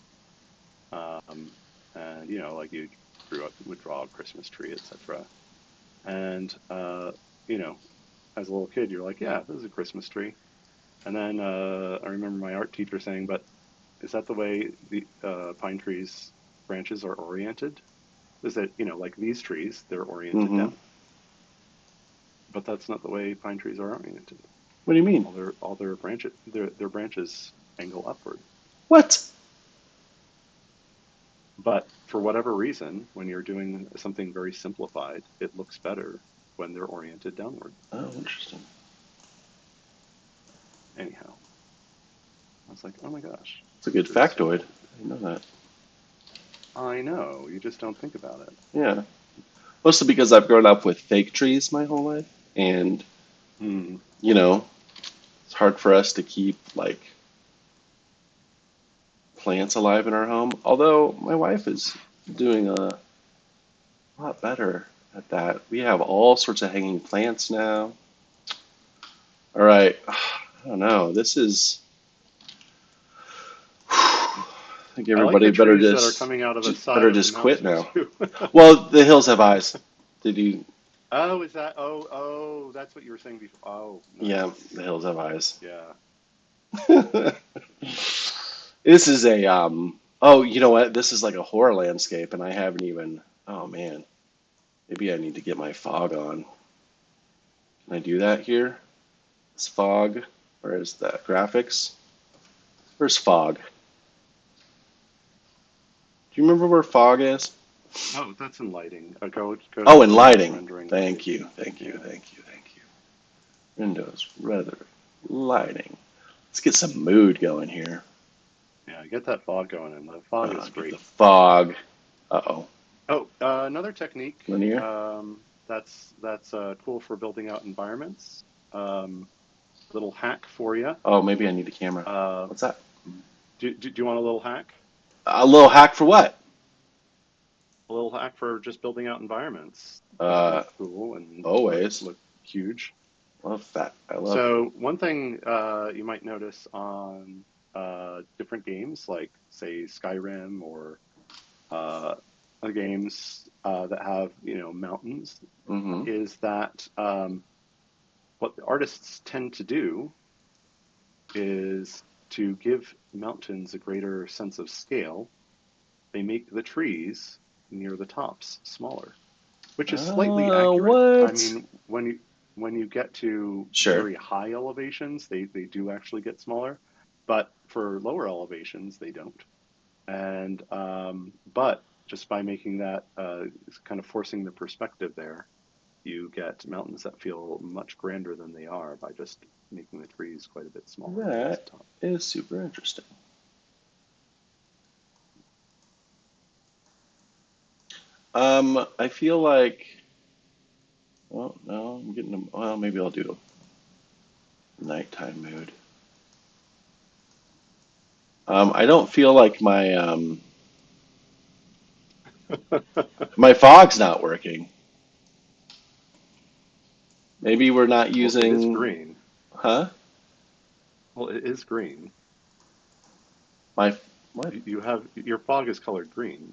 um, and like you grew up would draw a Christmas tree, etc. And you know, as a little kid, you're like, yeah, this is a Christmas tree. And then I remember my art teacher saying, but is that the way the pine trees branches are oriented? Is that, like these trees, they're oriented Mm-hmm. down, but that's not the way pine trees are oriented. What do you mean? All their branches angle upward. What? But for whatever reason, when you're doing something very simplified, it looks better when they're oriented downward. Oh, interesting. Anyhow, I was like, oh my gosh, It's a good this is so factoid. cool. I didn't know that. I know, you just don't think about it. Yeah. Mostly because I've grown up with fake trees my whole life, and Hmm. you know, it's hard for us to keep like plants alive in our home. Although my wife is doing a lot better at that. We have all sorts of hanging plants now. All right. I don't know. This is. I think I like everybody the better trees that are coming out of the side better of the just quit mountain now. too. Well, the hills have eyes. Did you? Oh, is that? Oh, that's what you were saying before. Oh, Yeah, nice. the hills have eyes. Yeah. This is a oh, you know what? This is like a horror landscape and I haven't even oh man. Maybe I need to get my fog on. Can I do that here? Is fog? Where is that? Graphics? Where's fog? Do you remember where fog is? Oh, that's in lighting. Go to Oh, and Windows lighting. rendering Thank lighting. you. Thank you. Yeah. Thank you. Thank you. Windows, rather, lighting. Let's get some mood going here. Yeah, get that fog going, and the fog is Get the great. fog. Uh-oh. Oh, another technique Linear? that's cool for building out environments. Little hack for you. Oh, maybe I need a camera. Uh, What's that? do you want a little hack? A little hack for what? A little hack for just building out environments that Uh, look cool and always. look huge. Love that. I love. So one thing you might notice on different games, like say Skyrim or uh, other games that have mountains, Mm-hmm. is that what the artists tend to do is to give mountains a greater sense of scale. They make the trees near the tops smaller, which is slightly accurate. I What? mean, when you get to Sure. very high elevations, they do actually get smaller, but for lower elevations, they don't. And but just by making that kind of forcing the perspective there, you get mountains that feel much grander than they are by just making the trees quite a bit smaller towards That the top. is super interesting. I feel like. Well, no, I'm getting. Well, maybe I'll do a nighttime mood. I don't feel like my fog's not working. Maybe we're not Well, it is using. green. Huh? Well, it is green. My what? You have your fog is colored green.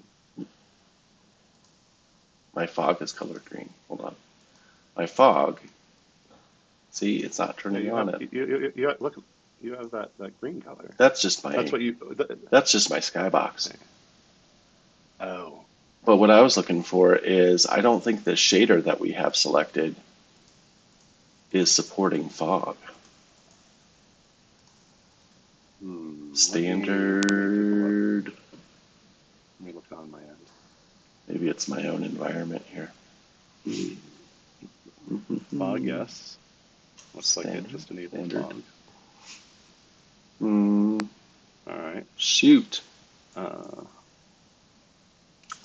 My fog is colored green. Hold on. My fog. See, it's not Yeah, turning on. It. look. You have that green color. That's just That's my. what you. That's just my skybox. Oh. But what I was looking for is I don't think the shader that we have selected is supporting fog. Let me take a look. Standard. Maybe it's my own environment here. Fog, yes. Looks like it Standard, just enabled standard. fog. Mm, All right. shoot. Uh,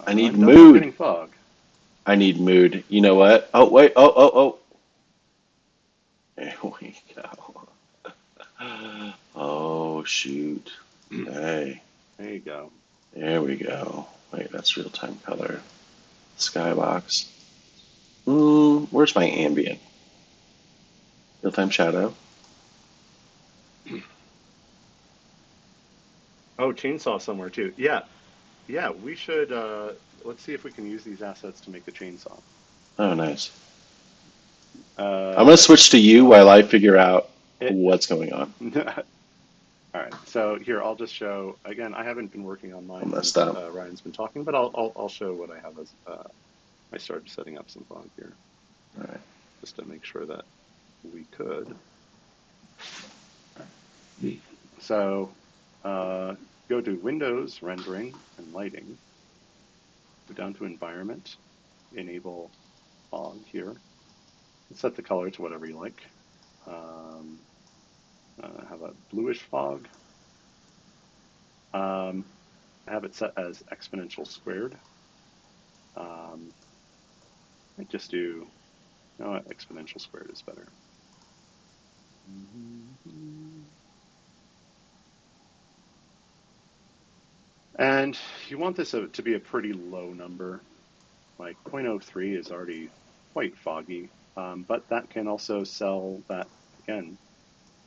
I need I'm definitely getting mood. fog. I need mood. You know what? Oh, wait. Oh. There we go. Oh, shoot. Hey, There you go. there we go. Wait, that's real time color. Skybox. Where's my ambient? Real time shadow. Oh, chainsaw somewhere too. Yeah, yeah. We should. Let's see if we can use these assets to make a chainsaw. Oh, nice. I'm gonna Uh, switch to you well, while I figure out it. what's going on. All right. So here, I'll just show again. I haven't been working on I mine messed since up. Ryan's been talking, but I'll show what I have as I started setting up some fog here All right. just to make sure that we could. So go to Windows, Rendering, and Lighting. Go down to Environment, enable fog here, and set the color to whatever you like. Um, have a bluish fog. Um, have it set as exponential squared. Um, I just do, no, exponential squared is better. And you want this to be a pretty low number. Like 0.03 is already quite foggy, but that can also sell that, again,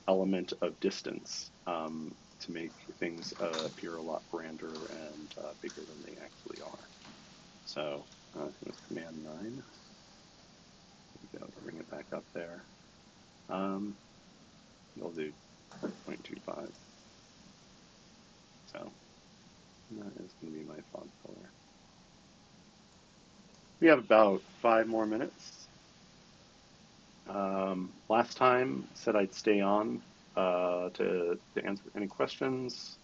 element of distance to make things appear a lot grander and bigger than they actually are. So with Command 9, there we go, to bring it back up there. We'll do 0.25. So that is going to be my font color. We have about 5 more minutes. Last time said I'd stay on to answer any questions,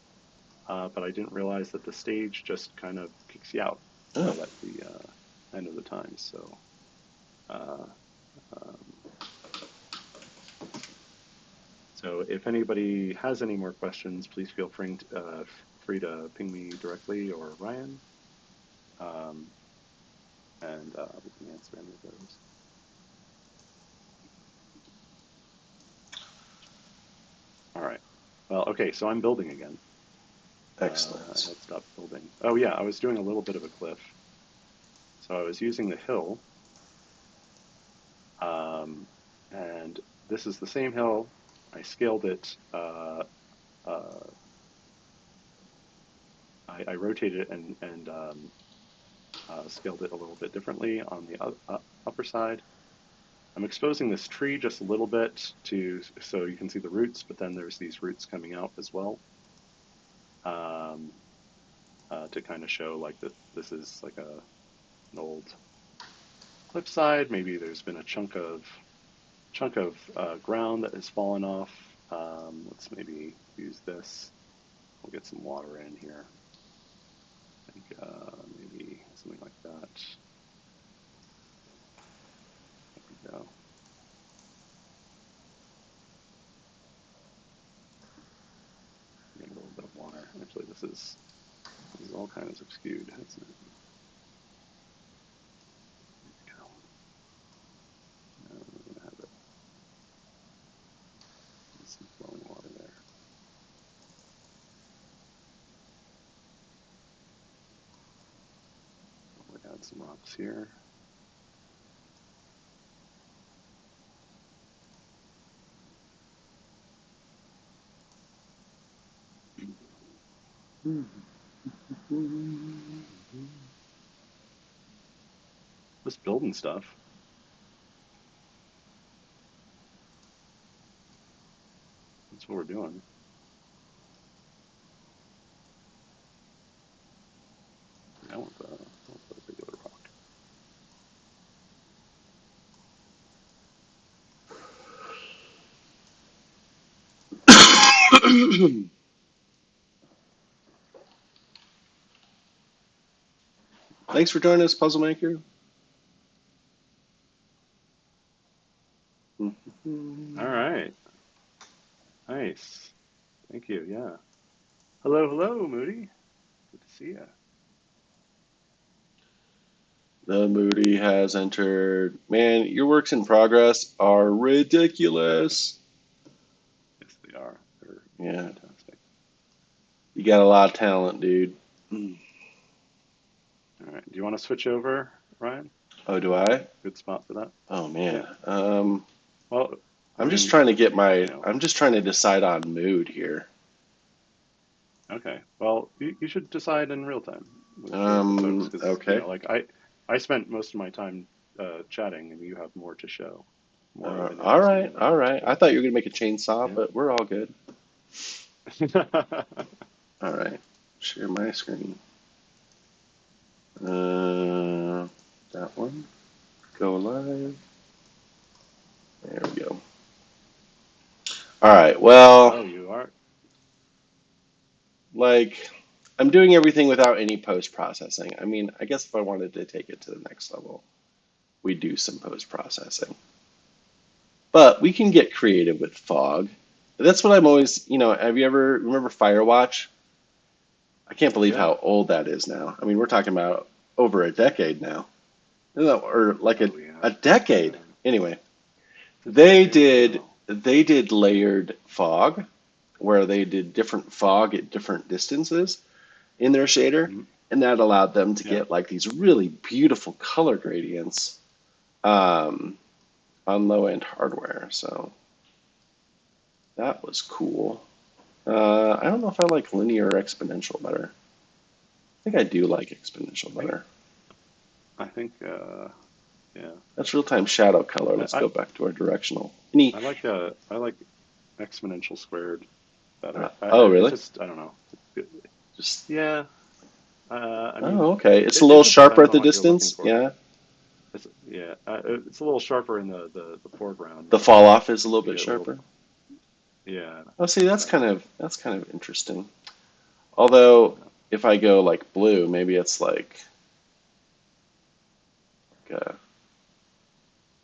but I didn't realize that the stage just kind of kicks you out Oh, right at the end of the time. So, uh, um, so if anybody has any more questions, please feel free to ping me directly or Ryan, um, and we can answer any of those. All right. Well, okay. So I'm building again. I excellent. had stopped building. Oh yeah, I was doing a little bit of a cliff. So I was using the hill, um, and this is the same hill. I scaled it. Uh, I rotated it and scaled it a little bit differently on the upper side. I'm exposing this tree just a little bit so you can see the roots, but then there's these roots coming out as well, um, to kind of show like that this is like an old cliffside. Maybe there's been a chunk of ground that has fallen off. Let's maybe use this. We'll get some water in here. I think maybe something like that. There we go. Get a little bit of water. Actually, this is all kind of skewed, isn't it? There we go. We're gonna have it. There's some flowing water there. We'll add some rocks here. Just building stuff. That's what we're doing. I want the regular rock. Thanks for joining us, Puzzle Maker. All right. Nice. Thank you. Yeah. Hello, hello, Moody. Good to see you. The Moody has entered. Man, your works in progress are ridiculous. Yes, they are. They're Yeah, fantastic. you got a lot of talent, dude. All right. Do you want to switch over, Ryan? Oh, do I? Good spot for that. Oh Yeah. man. Well, I I'm just mean, trying to get my. you know, I'm just trying to decide on mood here. okay. Well, you should decide in real time with the folks because, Okay. like I spent most of my time chatting and you have more to show, more of an All interesting right, all environment to right. I build. thought you were gonna make a chainsaw, Yeah. but we're all good. All right. Share my screen. That one. Go live. There we go. All right. Well, Oh, you are? like, I'm doing everything without any post processing. I mean, I guess if I wanted to take it to the next level, we do some post processing. But we can get creative with fog. That's what I'm always, have you ever remember Firewatch? I can't believe Yeah. how old that is now. I mean, we're talking about over a decade now. Or like Oh, a yeah. decade. Yeah. Anyway, It's a they decade. did Wow. they did layered fog where they did different fog at different distances in their shader, Mhm. and that allowed them to Yeah. get like these really beautiful color gradients um, on low end hardware. So that was cool. I don't know if I like linear or exponential better. I think I do like exponential I think, better. I think, yeah. That's real time shadow color. I, Let's I, go back to our directional. Any? I like exponential squared better. Oh, really? I don't know. Just Yeah. I mean, oh, okay. It's a it little just sharper depends at on the what you're looking distance. for. Yeah, Yeah, it's a little sharper in the foreground, the right? fall off is a little You bit get a little, sharper. yeah, Oh, see, exactly. that's kind of interesting. Although, Yeah, if I go like blue, maybe it's like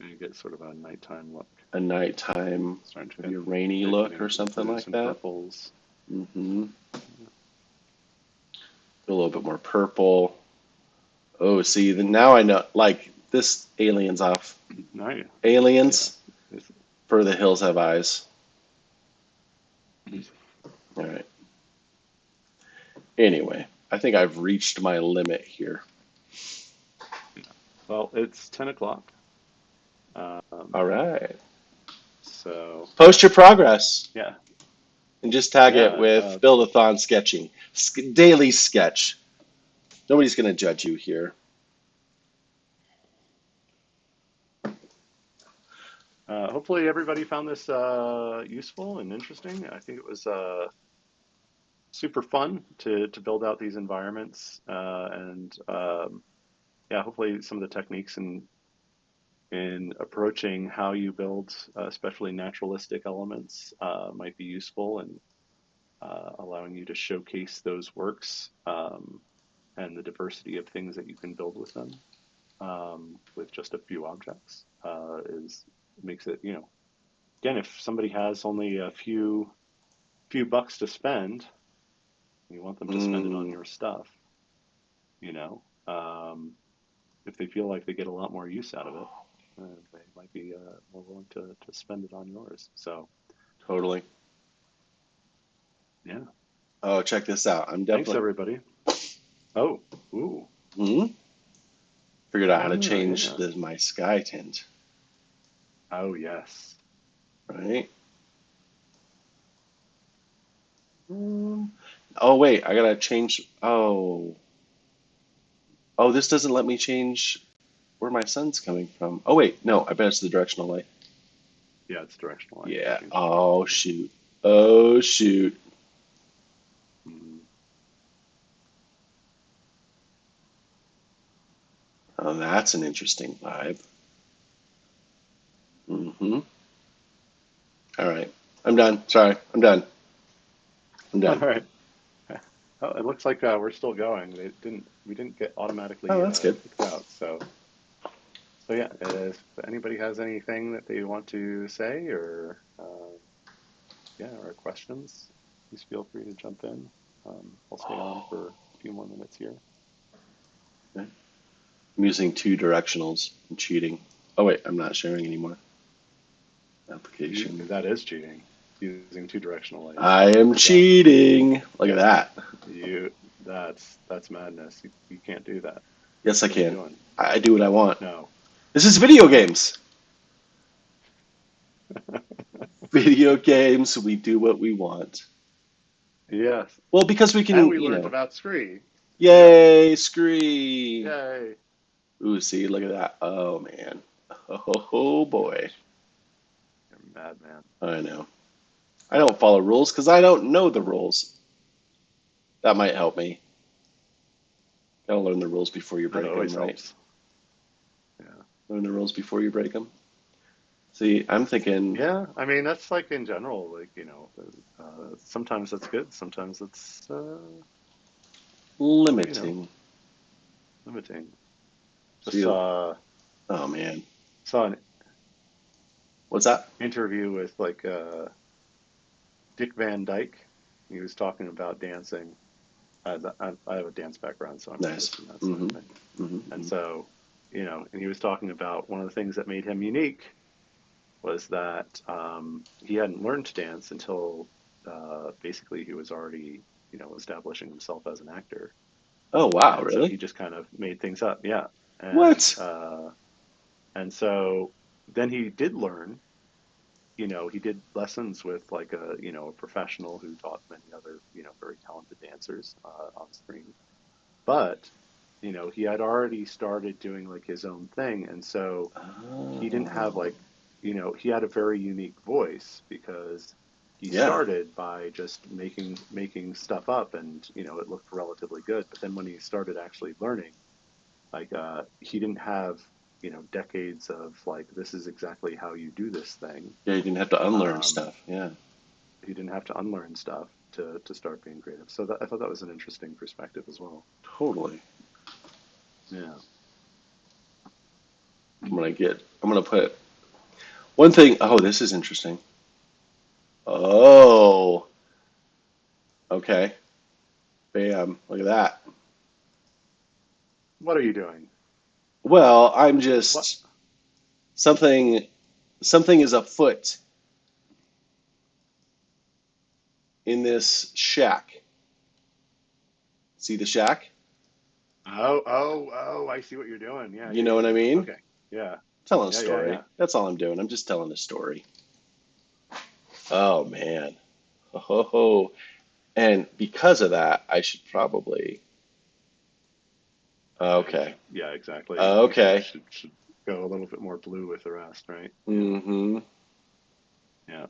and you get sort of a nighttime look, a nighttime, starting to maybe a rainy look getting or into the something blues like and that. purples. Mm-hmm. A little bit more purple. Oh, see, now I know. Like this, aliens off. Nice, yeah. Aliens It's, for the hills have eyes. All right. Anyway, I think I've reached my limit here. yeah. Well, it's 10 o'clock. All Um, right. so Post your progress yeah, and just tag it yeah. with Buildathon sketching. Daily sketch. Nobody's going to judge you here. Hopefully everybody found this useful and interesting. I think it was super fun to build out these environments and yeah, hopefully some of the techniques in approaching how you build, especially naturalistic elements, might be useful and allowing you to showcase those works and the diversity of things that you can build with them with just a few objects is makes it, again, if somebody has only a few bucks to spend, you want them to spend it on Mm, your stuff, you know. If they feel like they get a lot more use out of it, they might be more willing to spend it on yours. So, totally. yeah. Oh, check this out. I'm Thanks, definitely everybody. Oh, ooh. figured out how to Ah, change yeah. my sky tint, Oh, yes. right? Um, oh, wait. I got to change. Oh, this doesn't let me change where my sun's coming from. Oh, wait. No, I bet it's the directional light. Yeah, it's directional light. You Yeah. can change it. Oh, shoot. Oh, shoot. Mm, Oh, that's an interesting vibe. Mm-hmm. All right. I'm done. Sorry. I'm done. I'm all done. right. Oh, it looks like we're still going. We didn't get Oh, automatically that's good. kicked out. So yeah, if anybody has anything that they want to say or yeah, or questions, please feel free to jump in. I'll stay on for a few more minutes here. Okay. I'm using two directionals. I'm cheating. Oh wait, I'm not sharing anymore. Application. That is cheating. Using two directional lights. I am Is that cheating. Look at that. you? That's madness. You can't do that. Yes, I What are you can. doing? I do what I want. No. This is video games. Video games, we do what we want. Yes. Well, because we And can, we learned about Scree. Yeah. yay, scree. Yay. Ooh, see, look at that. Oh, man. Oh, boy. You're a madman. I know. I don't follow rules because I don't know the rules. That might help me. Gotta learn the rules before you That break them, always right? helps. Yeah. Learn the rules before you break them. See, I'm thinking Yeah. I mean, that's like in general, like, sometimes that's good. Sometimes it's, well, limiting. limiting. Just See, oh, man. saw an What's that? interview with like Dick Van Dyke. He was talking about dancing. I have a dance background, so I'm Nice. interested in that sort of Mm-hmm. thing. And Mm-hmm. so, and he was talking about one of the things that made him unique was that he hadn't learned to dance until basically he was already, establishing himself as an actor. Oh, wow, And so really? he just kind of made things up. Yeah. What? And so then he did learn, he did lessons with like a professional who taught many other, very talented dancers on screen. But, he had already started doing like his own thing. And so he didn't have Oh, like, he had a very unique voice because he yeah. started by just making stuff up and, it looked relatively good. But then when he started actually learning, like he didn't have, decades of like, this is exactly how you do this thing. Yeah, you didn't have to unlearn Um, stuff. Yeah, he didn't have to unlearn stuff to start being creative. So I thought that was an interesting perspective as well. totally. Yeah. I'm gonna put one thing. Oh, this is interesting. Oh, okay. Bam. Look at that. What are you doing? Well, I'm What? just something, something is afoot in this shack. See the shack? Oh, I see what you're doing. Yeah, You yeah, know yeah, what I yeah. mean? Okay. Yeah. Telling a Yeah, yeah, story. yeah. That's all I'm doing. I'm just telling a story. Oh, man. Ho, ho, ho. And because of that, I should probably. Yeah, you Okay. should, yeah, exactly. You Okay. should go a little bit more blue with the rest, right? Yeah. Mm-hmm. Yeah.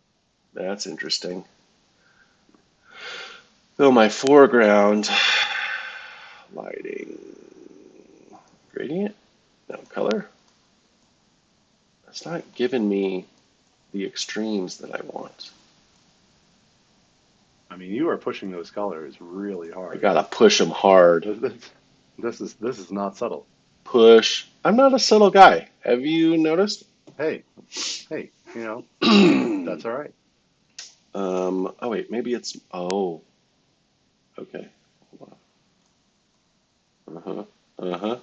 That's interesting. So my foreground lighting gradient, no color. It's not giving me the extremes that I want. I mean, you are pushing those colors really I hard. gotta push them hard. This is not subtle. Push. I'm not a subtle guy. Have you noticed? Hey, hey, that's all right. Oh wait, maybe it's. Oh, okay. Hold on. Uh-huh. Uh-huh.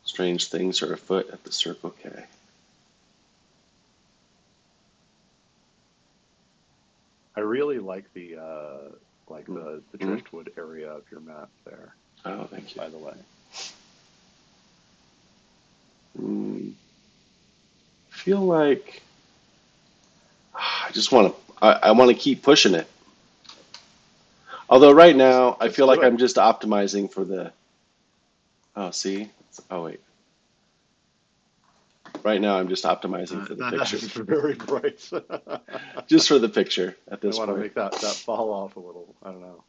Strange things are afoot at the Circle K. I really like the Mm-hmm. driftwood area of your map there, Oh, thank you. by the way. Mm, feel like I just want to. I want to keep pushing it. Although right Just now I just feel do like it. I'm just optimizing for the. Oh, see. Oh wait. Right now I'm just optimizing for the picture. That's very bright. Just for the picture at I this want to point. make that fall off a little. I don't know.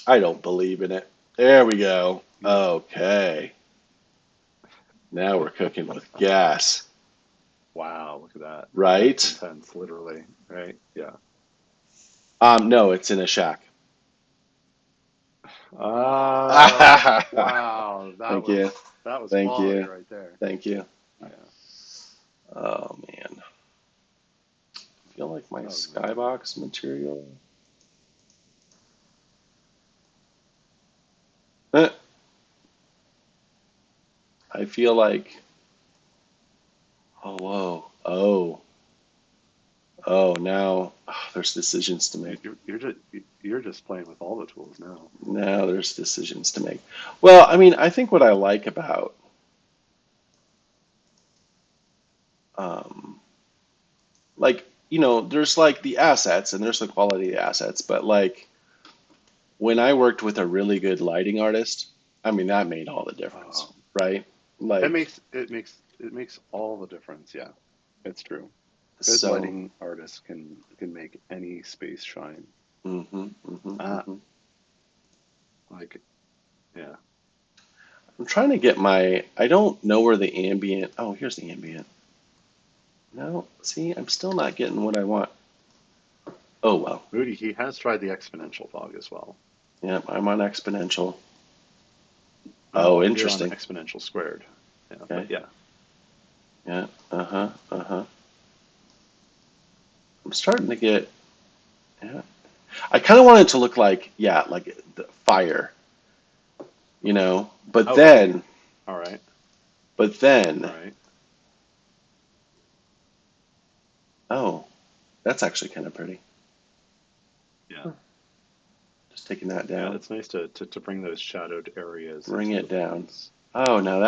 I don't believe in it. There we go. You, Okay. Now we're cooking with gas, wow, look at that. That's right? intense, literally, right? Yeah. No, it's in a shack. Oh, wow. Thank you. That was Thank quality you. right there. Thank you. Yeah. Oh man. I feel like my Oh man. skybox material. Eh, I feel like, oh, whoa. Now there's decisions to make. You're just playing with all the tools now. Now there's decisions to make. Well, I mean, I think what I like about, um, like, there's like the assets and there's the quality of the assets, but like when I worked with a really good lighting artist, I mean, that made all the difference, Um, right? Like, it makes all the difference. Yeah, it's true. Good so, lighting artists can make any space shine. Ah, hmm. like yeah. I'm trying to get I don't know where the ambient, oh, here's the ambient. No, see, I'm still not getting what I want. Oh, well. Moody, he has tried the exponential fog as well. Yeah, I'm on exponential. Oh, Oh, you're on interesting. exponential squared. Yeah, but Okay. yeah. Yeah. Uh-huh. Uh-huh. I'm starting to get, yeah. I kind of want it to look like, yeah, like the fire, but Oh, okay. then, All right. but All then, right. oh, that's actually kind of pretty. Yeah. Huh. Just taking that Yeah, down, it's nice to bring those shadowed areas bring into it the down. points. Oh, now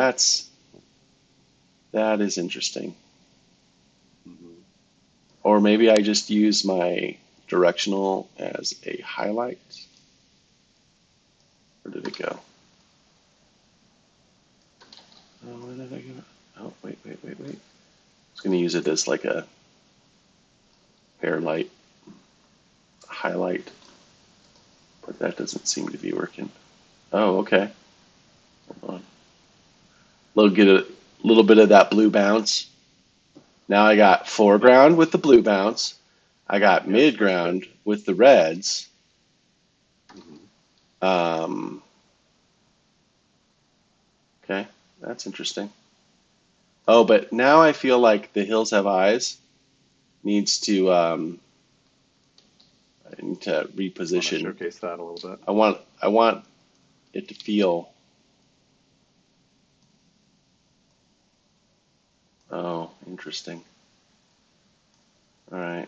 that is interesting. Hmm. Or maybe I just use my directional as a highlight. Where did it go? Oh, where did I go? Oh, wait. I was going to use it as like a hairlight highlight, but that doesn't seem to be working. Oh, okay. Hold on. Little bit of that blue bounce. Now I got Yep. foreground with the blue bounce. I got Yep. That's good. midground with the reds. Hmm. Um, okay, that's interesting. Oh, but now I feel like the hills have eyes needs to I need to Want to reposition. showcase that a little bit? I want it to feel. Oh, interesting. All right.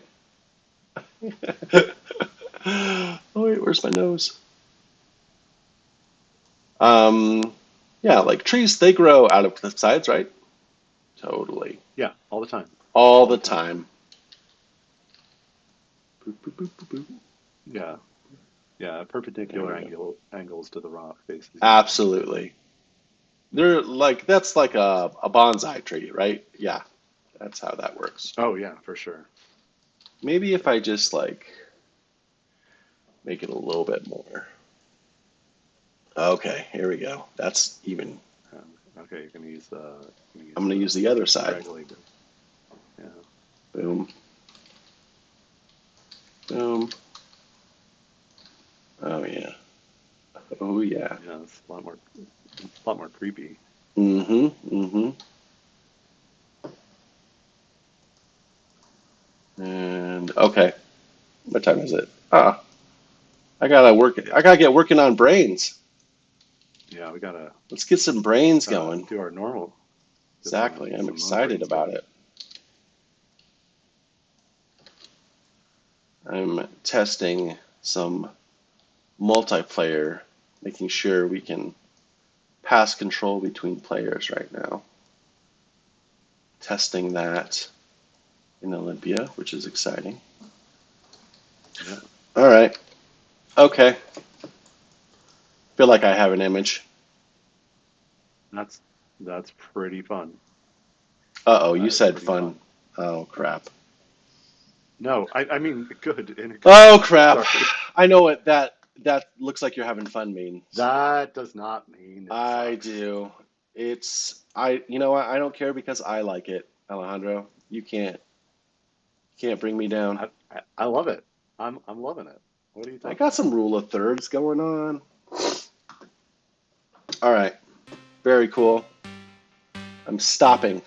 Oh wait, where's my nose? Um, yeah, like trees, they grow out of cliff sides, right? Totally. Yeah, all the time. All All the the time. time. Boop, boop, boop, boop, boop. Yeah. Yeah. There Perpendicular we go. angles to the rock faces each other. Absolutely. They're like that's like a bonsai tree, right? Yeah, that's how that works. Oh yeah, for sure. Maybe if I just like make it a little bit more. Okay, here we go. That's even. Okay, you're gonna I'm use gonna use the the other side. scraggly bit. Yeah. Boom, boom. Oh yeah. Oh yeah. Yeah. It's a lot more creepy. Mm-hmm. Mm-hmm. And okay, what time is it? Ah, I gotta work. Yeah. I gotta get working on brains. Yeah. We Let's get some brains gotta going. do our normal. Get Exactly. I'm some excited brains about going. it. I'm testing some multiplayer, making sure we can pass control between players right now. Testing that in Olympia, which is exciting. Yeah. All right. Okay. Feel like I have an image. That's that's pretty fun. Uh-oh, you That is said pretty fun. fun. Oh, crap. No, I mean good in a good Oh, way. crap. Sorry. I know what that looks like you're having fun means. That does not mean it I sucks. do. You know what? I don't care because I like it, Alejandro. You can't bring me down. I love it. I'm loving it. What are you I talking got about? some rule of thirds going on. All right, very cool. I'm stopping.